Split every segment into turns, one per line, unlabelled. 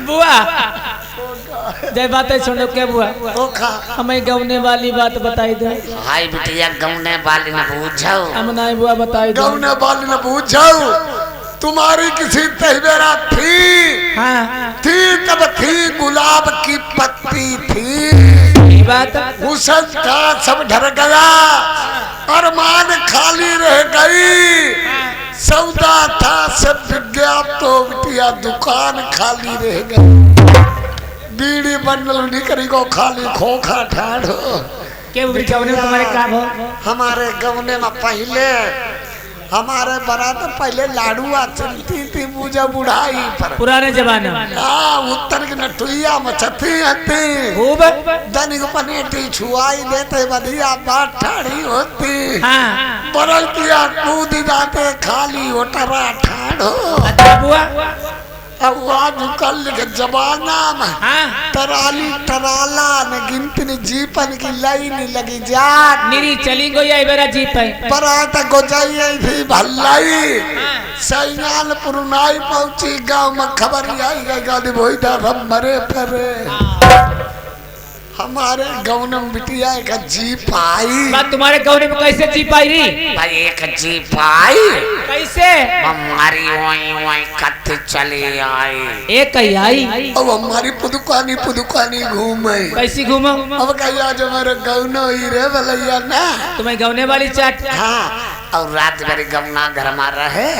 बुआ जय बात है सुनो क्या बुआ हमें गौने वाली बात बताई दो।
हाय बिटिया गौने वाली न बूझो।
हम नहीं बुआ बताई दो।
गौने वाली न बूझो तुम्हारी किसी तहबेरा थी।
हाँ
थी तब थी गुलाब की पत्ती थी।
बात
हुसन था सब ढर गया अरमान खाली रह गई। सौदा था सब बिक गया तो बिटिया दुकान खाली रह गई। बीड़ी बंडल निकली को खाली खोखा ठाढ़ो।
क्या गौने तुम्हारे काम हो?
हमारे गौने में पहले हमारे बारात पहले लाडुआ चलती थी पूजा बुढ़ाई पर
पुराने जमाने
उत्तर की नटुइया मचती हती दनिक पनेटी छुआई देते बढ़िया बात ठाड़ी होती। बरतिया कूद जाते खाली ओटरा ठाड़ो। अब आजकल के जमाना में टराली टराला न गिनती न जीपन की लाइन लगी जात
निरी चली गई आई बेरा जीप है
बरात गोजाई थी भल्लाई सैनाल पुरनाई पहुंची गांव में खबर आई गई गाड़ी भोई रब मरे परे। हमारे गौने में बिटिया एक जीप आई।
बात तुम्हारे गौने में कैसे जीप आई री?
भाई एक जीप आई
कैसे?
हमारी वही कत्ते चली आई।
एक ही आई
अब हमारी पुदुकानी घूमे।
कैसी घूमो?
अब कहिया जो मेरे गौनो ही रे भलैया ना
तुम्हें गौने वाली चाट।
हाँ और रात भर गौना घर में रहे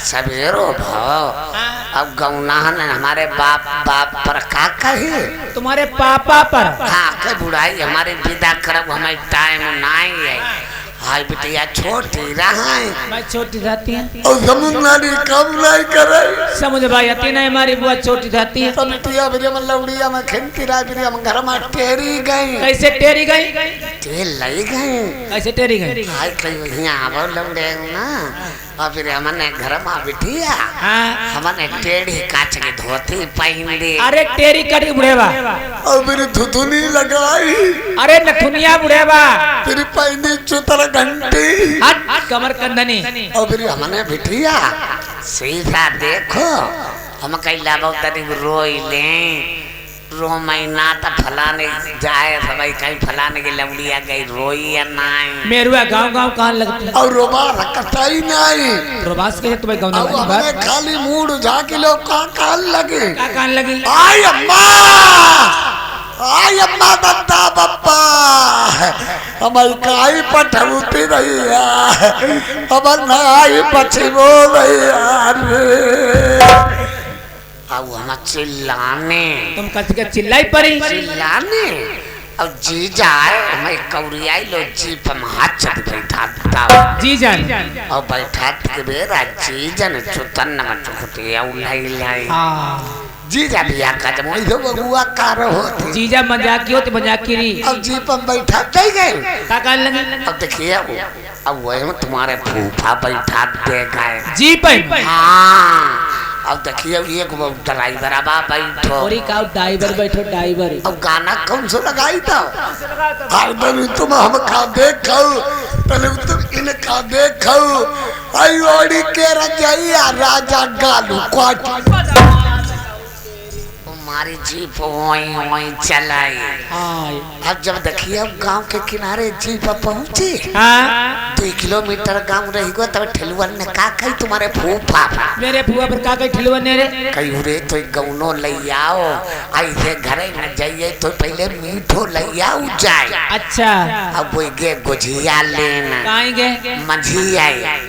सवेरो भाव। अब गौना ने हमारे बाप पर का कही
तुम्हारे पापा पर।
हाँ के बुढ़ाई हमारे विदा करब हमें टाइम नहीं है। हाय बिटिया छोटी रहा
मैं छोटी रहती है
और समुद्री कम नहीं करे
समझ भाई आती नहीं हमारी बुआ छोटी रहती है।
तो बिटिया मेरे में लौड़िया में खिंती रहा मेरे हम घर में टेरी गई।
कैसे टेरी गई?
तेल लई गई।
कैसे टेरी गई?
हाय कहीं यहाँ वो लौड़े ना और फिर हमने घर में बिटिया हमने टेढ़ी काच की धोती पहन दी।
अरे टेरी कटी बुढ़ेवा
और मेरी धुधुनी लगाई।
अरे नथुनिया बुढ़ेवा
तेरी पहनी चुतर घंटी
हट कमर कंदनी।
और फिर
हमने बिटिया सीधा देखो हम कहीं लाभो तरी रोई ले रो महीना तो फलाने जाए सबाई कहीं फलाने की लवड़िया गई रोई या नहीं।
मेरुआ गांव कहाँ लगती
और रोबा रखताई नहीं।
रोबास के तुम्हें गौना वाली बात
खाली मूड झाकी लोग का कान लगे
का कान लगी।
आई अम्मा बत्ता बप्पा हमारी काई पठौती रही है हमार नाई पछी बोल रही है।
अब हम चिल्लाने
तुम कथी चिल्लाई पड़ी?
चिल्लाने अब जी जाए हमें कौरियाई लो जीप हम हाथ चल बैठा
जी जान
और बैठा के बेरा जी जन चुतन में चुकते लाई
जीजा बिया का जब वही तो बबुआ कार होती
जीजा मजाकी होती मजाकी री।
अब जीप हम बैठा दे गए
का कान लगी।
अब देखिए अब वही तुम्हारे फूफा बैठा दे गए
जीप है।
हाँ अब देखिए एक ड्राइवर अब बैठो
और का ड्राइवर बैठो ड्राइवर।
अब गाना कौन सा लगाई था तुम हम का देखो पहले तुम इनका देखो आई ओड़ी के रजैया राजा गालू क्वाट
हमारी जीप वही चलाई। अब जब देखिए अब गांव के किनारे जीप पहुंची 2 किलोमीटर गांव रही गो तब ठेलुअन ने का कही तुम्हारे फूफा
मेरे फूफा पर का कही ठेलुअन ने रे
कही रे तो गौनो लई आओ ऐसे घरे न जाइए तो पहले मीठो लई आओ जाए।
अच्छा
अब वो गे गुजिया लेना
कहीं गए
मंझिया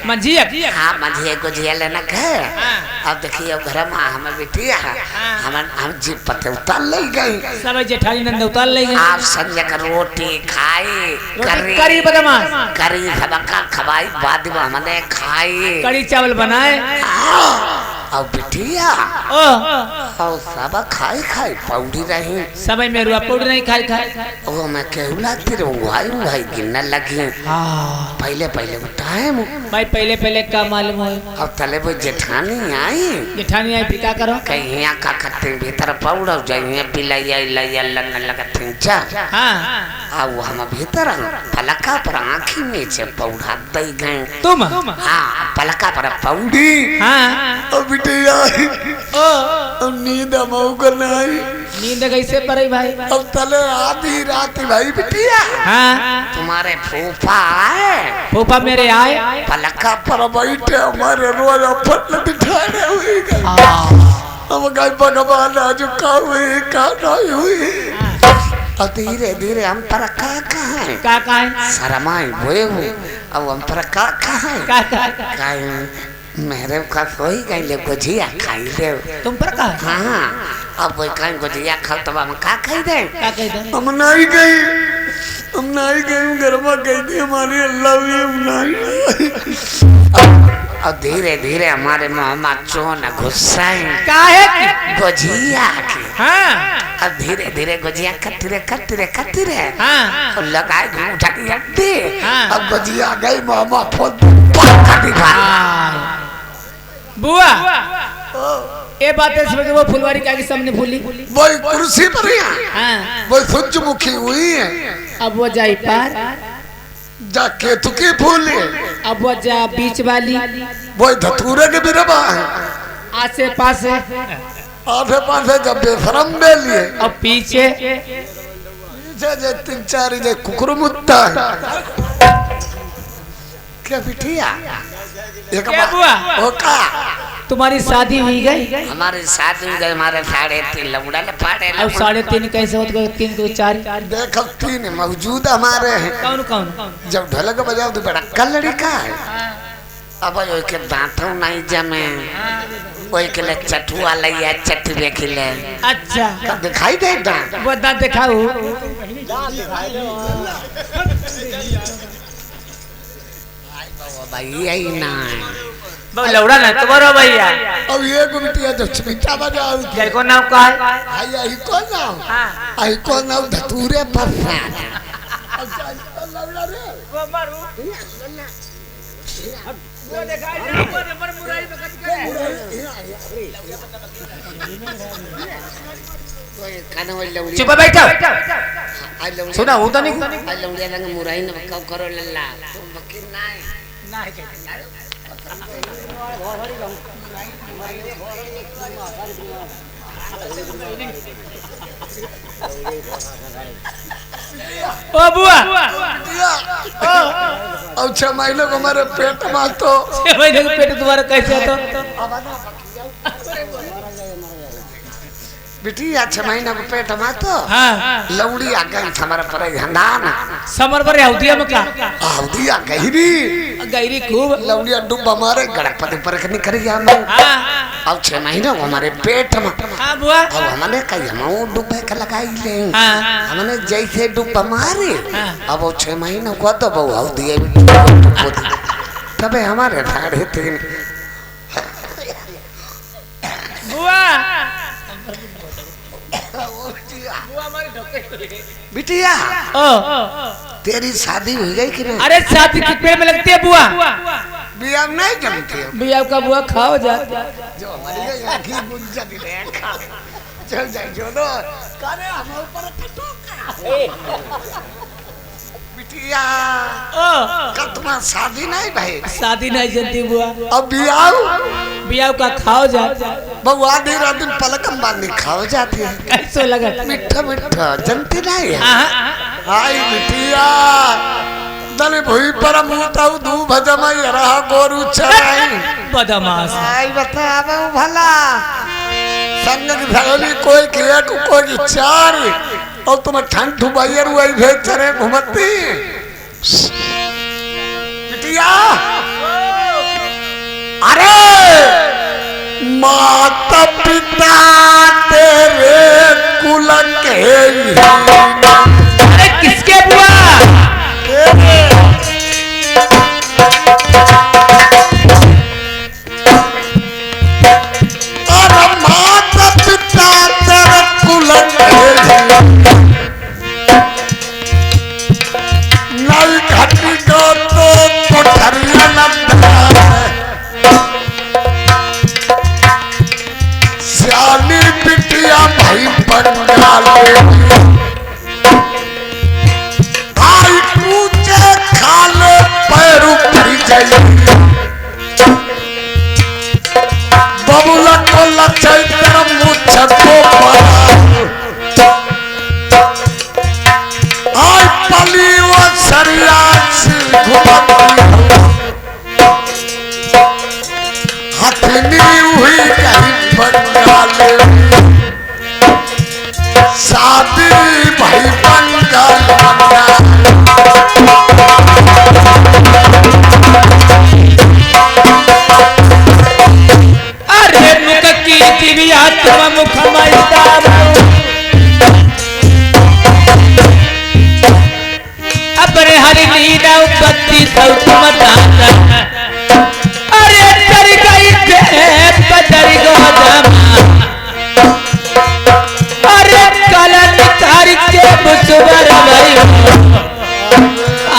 मंझिया।
हाँ मंझिया गुजिया लेना गए। अब देखिए अब घर में हम बिटिया हम जीप पते उतार ले गई
सब जेठानी नंद उतार ले गए।
आप संजय का रोटी खाई
करी बदमाश
करी सबका खवाई बाद में हमने खाई
कड़ी चावल बनाए
और बिटिया और सब खाई पौड़ी रही
समय में रुआ पौड़ी नहीं खाई
ओ मैं केहुला तेरे भाई गिनने लगी। पहले टाइम
भाई पहले का मालूम है।
अब तले वो जेठानी आई
फिर क्या करो
कहीं यहाँ का खत्ते भीतर पौड़ जाइए पिलाइया लगते चा अब हम भीतर पलका पर आँखी नीचे पौड़ा दे गए
तुम।
हाँ पलका पर पौड़ी
हाँ
बिटिया अब नींद हमऊ को नहीं।
नींद कैसे पड़े भाई?
अब तले आधी रात भाई बिटिया
हाँ
तुम्हारे फूफा आए,
फूफा मेरे आए,
पलका
पर बैठे हमारे रोज अपन बिठाने हुई गई। अब गई भगवान आज का हुई का नहीं हुई।
और धीरे धीरे हम पर का है शरमाई बोए हुए। अब हम पर का है मेरे का कोई गई ले गुजिया खाई ले
तुम पर का?
हाँ अब कोई कहीं गुजिया खाओ तो हम का खाई दे?
हम नहीं गई गरमा गई थी हमारी अल्लाह
और धीरे धीरे हमारे मोहम्मद चोन गुस्सा गुजिया की। अब धीरे धीरे गुजिया कत्ती रे और लगाए उठा के अड्डे।
अब गुजिया गई मामा फोन
बुआ ये बातें समझ वो फुलवारी के सामने भूली
वही कुर्सी पर वही सूरजमुखी हुई है।
अब वो जाई पार
जा केतुकी फूल है।
अब वो जा बीच वाली
वही धतूरे के बिरबा है।
आसे पासे
जब बेफरम बेली है।
अब पीछे
जे तीन चार जे कुकुर मुत्ता है। क्या बिटिया एक
तुम्हारी शादी हुई गई?
हमारी शादी हुई गई। हमारे 3.5 लौड़ा पाड़े।
अब 3.5 कैसे होते? 3 को 4
देखो 3 मौजूद हमारे हैं।
कौन?
जब ढोलक बजाओ तो बड़ा कल लड़का है।
अब वो के दांतों नहीं जमे कोई के लिए चटुआ लइया चटवे के लिए।
अच्छा
दिखाई दे दांत?
वो दांत दिखाओ।
भाई यही ना
लौड़ा ना तुम्हारा भैया।
अब ये गुमटिया जो चिमटा बजाओ
क्या को नाम का है?
आई को नाम धतूरे पफा।
वो दिखाई दे पर मुराई बकत करे। चुप बैठो। सुना होता नहीं
लौड़िया लंग मुराई न बकाव करो लल्ला तो बकी नाय
ओ बुआ
अब 6 महीने को हमारे पेट में तो
6 महीने के पेट तुम्हारा कैसे तो
बिटिया 6 महीने को पेट में तो
हाँ
लौड़ी आ गई हमारा पर हंदान
समर पर हौदिया में का
हौदिया गहरी
खूब
लौड़िया डूब हमारे गणपति पर नहीं करिया हम। अब 6 महीने हमारे पेट में।
हाँ बुआ
अब हमने कही हम डूबे का लगाई ले। हमने जैसे डूब हमारे अब 6 महीने को तो बहु हौदिया तबे हमारे 3.5
बुआ
बिटिया तेरी शादी हो गई कि नहीं?
अरे शादी के पेड़ में लगती है बुआ।
बिया नहीं जमती है।
बिया का बुआ खाओ जा
जो हमारी आंखें गुंजा दिले खा चल जाए जो दो करे हम ऊपर बिटिया का तुम्हारा शादी नहीं भाई?
शादी नहीं जल्दी बुआ।
अब
बिया का खाओ जा
बउआ आधी रात दिन पलकम बांधी खाओ जाती है।
कैसे लगा?
मीठा जनती नहीं है। हाय बिटिया दले भुई पर मुताऊ दू भजमई रहा गोरू चराई
बदमाश।
हाय बतावे भला संग की भगली कोई किया कोई 4 और तुम ठंड ठुबाइयर हुई भेज चरे घुमती बिटिया। अरे माता पिता तेरे कुल के
अरे किसके बुआ?
अरे माता पिता तेरे कुल के नई घटी को तो कोठरिया लगता है। सियानी बिटिया भाई बंगाले भाई पूछे खाले पैरू पड़ी जाइए बबुला को लचाई
खमैदार अपने हरी नीना उपत्ति सौत मदाना अरे चढ़ गई बदल गोदमा अरे कलन तार के बुसवर भयो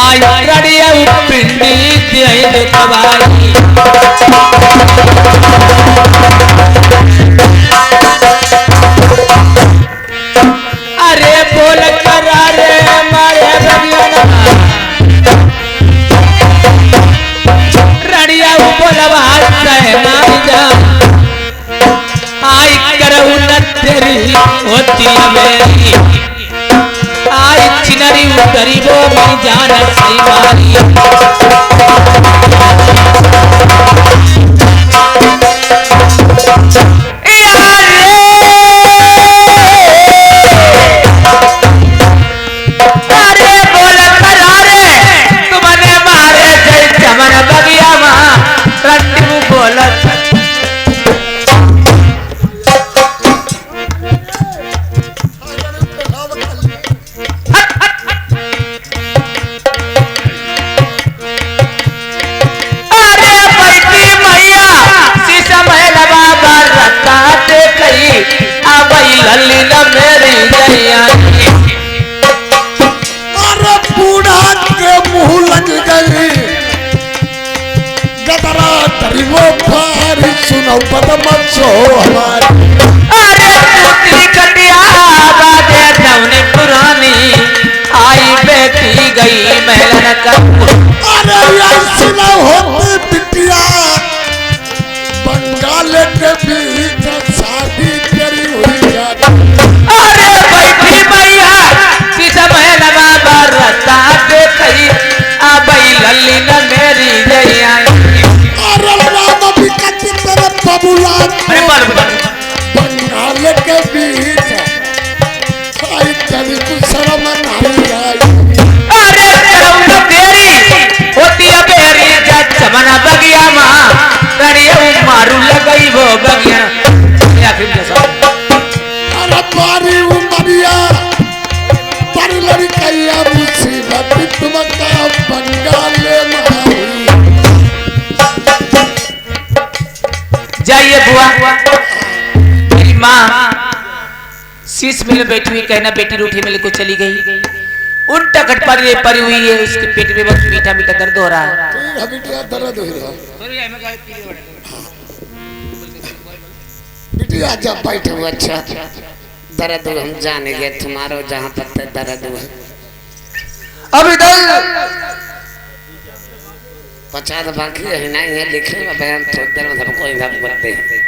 आई रड़िया पिंडी दे दुखवाई अरे बोल करा रे मारे बगियाना रड़िया बोलवा सहनाई जा आई करऊ न तेरी होती मेरी आई चिनरी गरीबों में जान सही मारी
अरे बूढ़ा के मुंह लग गई गदरा तरीबो फारी सुनो बदमचो हमारी
अरे टूटी कटिया बाजे दौनी पुरानी आई बेटी गई महलन का
अरे ऐसी न होती बिटिया बंगाल के बीच शादी करी हुई जाती
अरे बैठी मैया सीसा महलवा बरता देखई आबई लल्ली न मेरी जई आई
अरे राम बिकट तेरे बबुला बंगाल के बीच आई तेरी कुछ शर्म नहीं आई
अरे करऊ तेरी होती बेरी जमना बगिया मां रड़िया मारू लगई वो बगिया आखिर जैसा
अरे बारी उमरिया पर लड़कैया मुसीबत तुमका बंगाल में
जाइए बुआ मेरी माँ शीश मिल बैठी हुई कहना बेटी रूठी मिल को चली गई उल्टा कट परी हुई है उसके पेट में बहुत मीठा मीठा दर्द हो रहा है
बिटिया दर्द हो रहा बिटिया जब बैठे हुए
अच्छा दर्द हम जानेंगे तुम्हारो जहाँ पर दर्द हुआ
अब इधर
50 बाकी है नहीं है लिखे में बयान थोड़ी देर में सबको इंतजाम करते हैं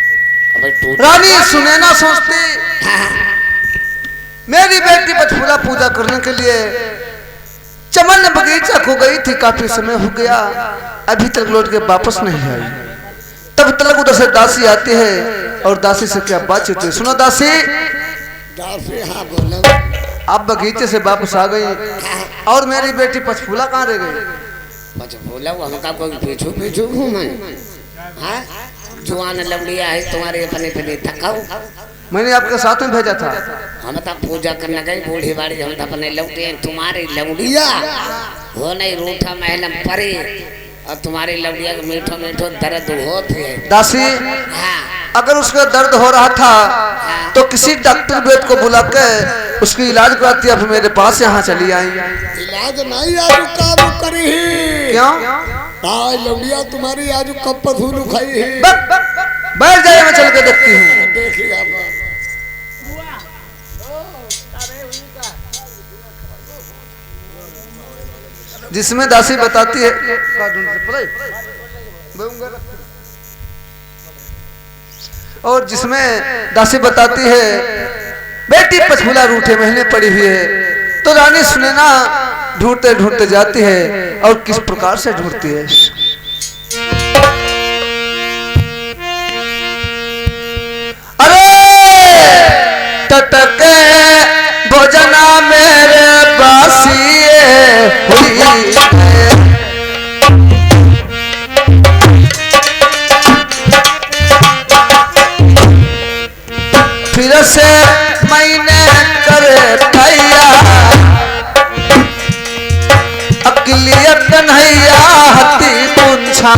अब टूट
रानी सुने ना सोचती मेरी बेटी बचफूला पूजा करने के लिए चमन बगीचा खो गई थी काफी समय हो गया अभी तक लौट के वापस नहीं आई तब तक उधर से दासी आती है और दासी से क्या बातचीत है सुनो दासी
हाँ बोलो
आप बगीचे से वापस आ गई और मेरी बेटी पचफूला कहाँ रह गई
बोला वो हमका कोई पीछू पीछू घूमे हाँ जुआन लवड़िया है तुम्हारे अपने पे थकाऊ
मैंने आपके साथ में भेजा था
हम तो पूजा करने गए बूढ़ी बाड़ी हम तो अपने लौटे हैं तुम्हारी लवड़िया वो नहीं रूठा महलम परे और तुम्हारी लवड़िया के मीठो मीठो दर्द होते है
दासी
हाँ
अगर उसका दर्द हो रहा था तो किसी डॉक्टर वेद को बुला के उसकी इलाज कराती अब मेरे पास यहाँ चली आई
इलाज नहीं आज काबू करी
क्यों
हाँ लवड़िया तुम्हारी आज कब पधूलू खाई है
बैठ जाइए मैं चल के देखती हूँ
देखिए आप
जिसमें दासी बताती है और जिसमें दासी बताती है बेटी पचफूला रूठे महीने पड़ी हुई है तो रानी सुने ना ढूंढते ढूंढते जाती है और किस प्रकार से ढूंढती है अरे टटके भोजना मेरे बासिए हुई फिर से मैंने करे तैया अकलियत कन्हैया हती पूछा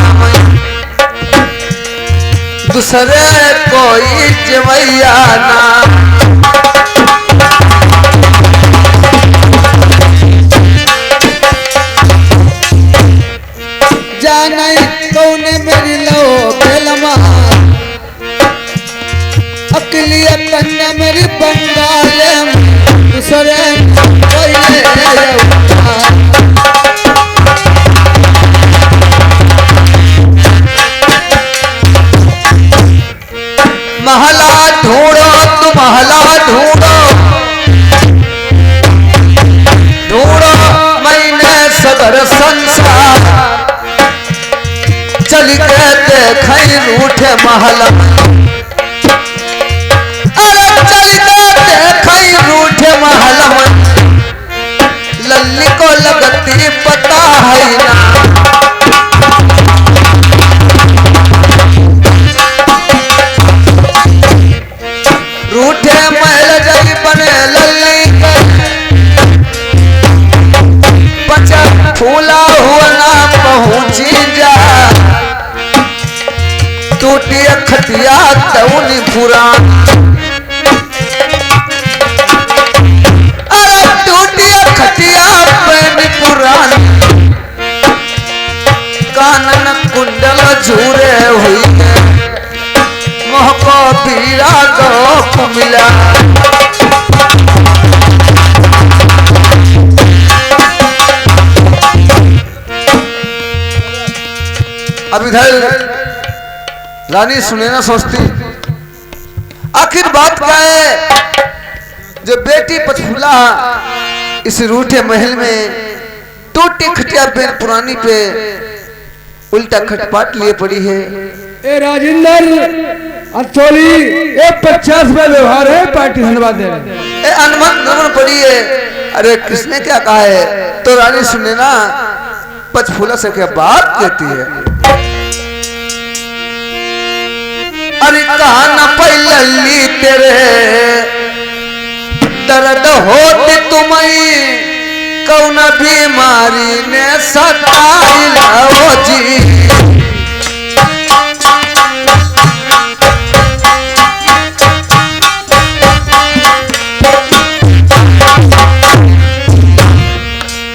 दूसरे कोई जवैया ना
जाना कौन मेरी लो बेलमा अकलियत कन्या मेरी बंगाल दूसरे कोई
महला ढूंढो तू महला ढूंढो ढूंढो मैंने सदर संसार चल के देखई रूठे महला अरे चल के देखई रूठे महला लल्ली को लगती पता है ना रूठे महल जई बने लल्ली बचा फूला हुआ ना पहुंची जा टूटी खटिया तौनी पुरान अरे टूटी खटिया पैनी पुरान कानन कुंडल झूरे हुई मोहको पीरा को मिला अब इधर रानी सुने ना सोचती आखिर बात क्या है जो बेटी पचफूला इस रूठे महल में टूटी खटिया बेन पुरानी पे उल्टा खटपाट लिए पड़ी है।
ए राजेंद्र अथोली ये 50 में व्यवहार है पार्टी धन्यवाद दे रहे
अनमन नमन पड़ी है। अरे किसने क्या कहा है तो रानी सुने ना पचफूला से क्या बात कहती है। अरे कहा न पहली तेरे दर्द होती तुम्हें कौन बीमारी ने सताइला वो जी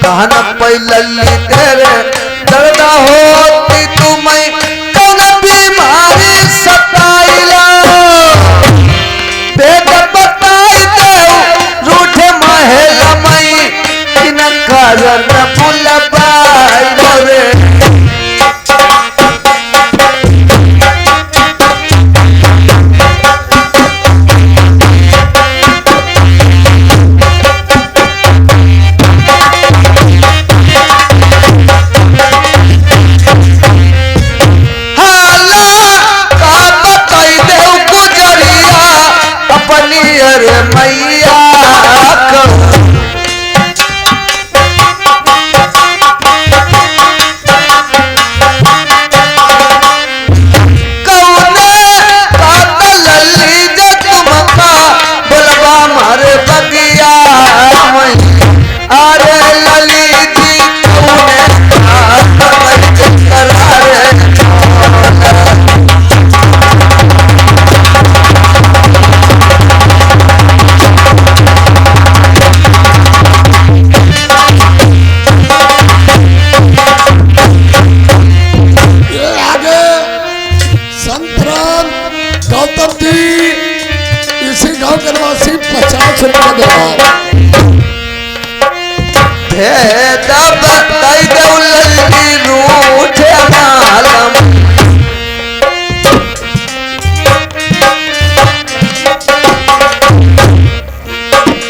कहन पहली तेरे दर्द होती तुम्हें कौन बीमारी सताइला बेद बताई दे रूठे महल मई किन कारण फूल पाई रे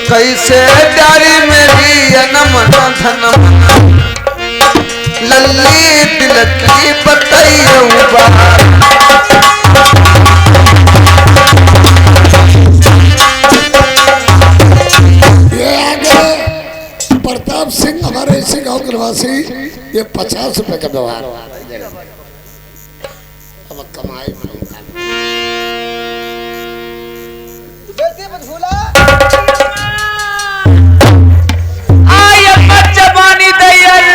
कैसे डारी मेरी अनमन धनम लल्ली दिल की बताइए
प्रताप सिंह हमारे इसी गांव के निवासी ये 50 रुपए का व्यवहार अब कमाई
आय अम्मा जवानी दैया रे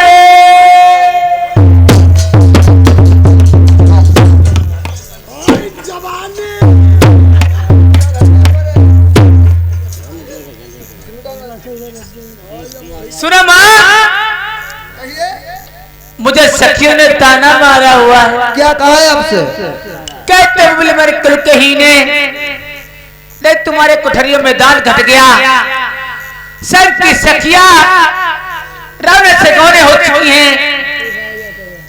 सुना माँ, मुझे सखियों ने ताना मारा हुआ है।
क्या कहा है आपसे?
कहते हैं बोले मेरे कुल कहीने ले तुम्हारे कोठरियों में दाल घट गया, सब की सखियां रवने से गौने हो चुकी हैं,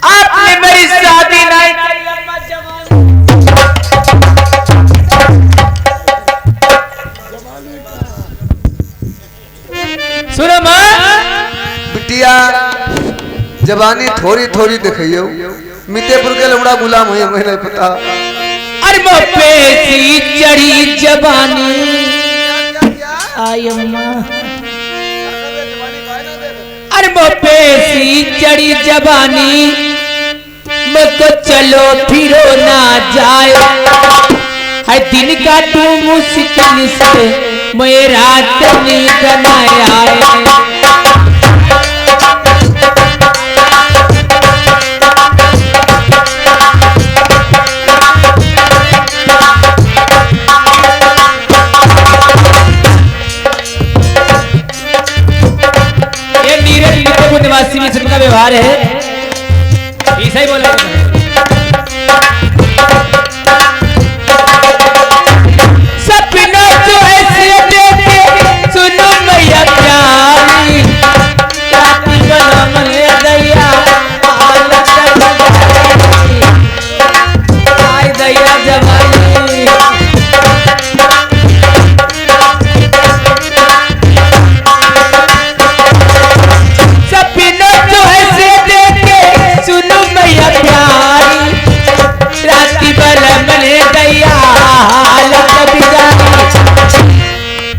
आपने मेरी शादी नहीं करी अम्मा जवानी। सुनो माँ,
बिटिया जवानी थोड़ी थोड़ी दिखाइयो, मितेपुर के लौड़ा गुलाम है मैंने पता।
अरे मो पेशी चढ़ी जवानी आई अम्मा, अरे मो पेशी चढ़ी जवानी मुझको चलो फिरो ना जाए, है दिन का तू मुश्किल से मेरा तनी बनाया। निवासी में सबका व्यवहार है, ऐसा ही बोला सपना जो ऐसे देखे सुनो मैया प्यारी, राती बना मने दैया आय दैया जवानी।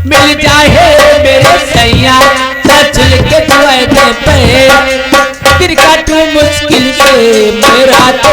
मिल जाए मेरे सैया चल के दुआए दे पे, फिर काटू मुश्किल से मेरा तो